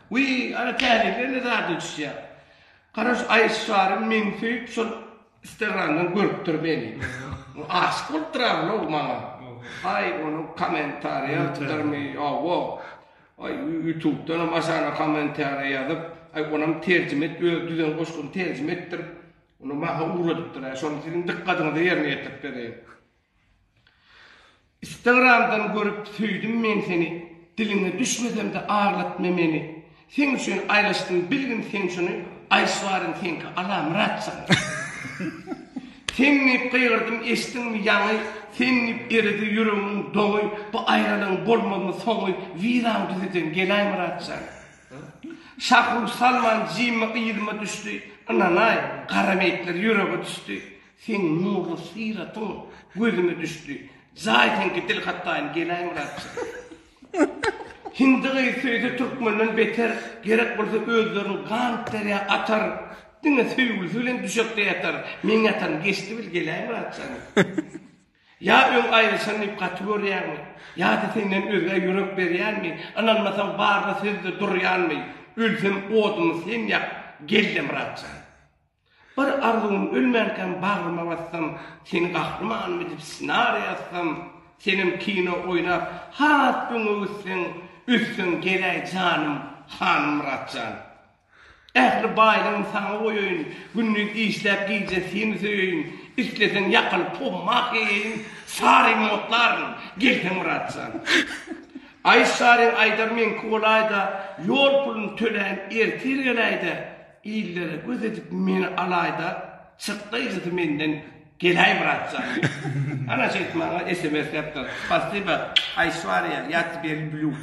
Uy, ana tehlikeli zaten düşüyor. Karaş ayışlarım men söyüp sol Instagram'dan görüptür beni. Aşk oldurar lo bana. Ay onu komentarya tutarmı. Ay YouTube'dan masana komentarya yazıp ay onam tercüme et, düzen koşkun tercüme ettir. Onu maha uğradıptır. Sonra senin dikkatini de yerine getirip vereyim. Instagram'dan görüp söyledim men seni. Diline düşmesem de ağırlatma beni. Sen üçün aylaştın bilgin sen şunu. Ayşvarın senki Allah'ım ratsan. Senni kıyırdım eştin mi yanı. Senni eridi yürümün doğuy. Bu ayrılığın bolmadığını soğuy. Viran düzeden gelayım ratsan. Şahul Salman cime ıyırma düştü. Ananay karamekler yüreğe düştü. Sen nurlu siratın gözüme düştü. Zaten ki dil hattayın gelayım ratsan. Hindiği sözü Türkmen'den beter, gerek bolsa özlerini kan teriye atar. Dine söylülen düşekte yatar. Men yatan geçti bil geleyim rahatsan. Ya ön ayrılsan ip kategoriyan mı? Ya da senden özge yürek beriyan mı? Ananmasan bağırda sözde duruyan mı? Ölsem odumu sen yak, geldim rahatsan. Bir arzum ölmenken bağırma bassam, seni kahraman mı dip sinar yazsam, senin kino oynap, hat bunu üstün geley canım, hanım rahatsan. Ehli bayram sana oyun, günlük işlep giyce seni söyün, istesen yakılıp pommak yiyin, sarı motların, geldim rahatsan. Ay sarın aydar men kolayda, yol pulun tölen ertir gelayda, iyillere göz edip meni alayda, çıktıydı menden gelay rahatsan. Ana şeytmana SMS yaptı. Spasiba, ay sarıya, yat bir blue.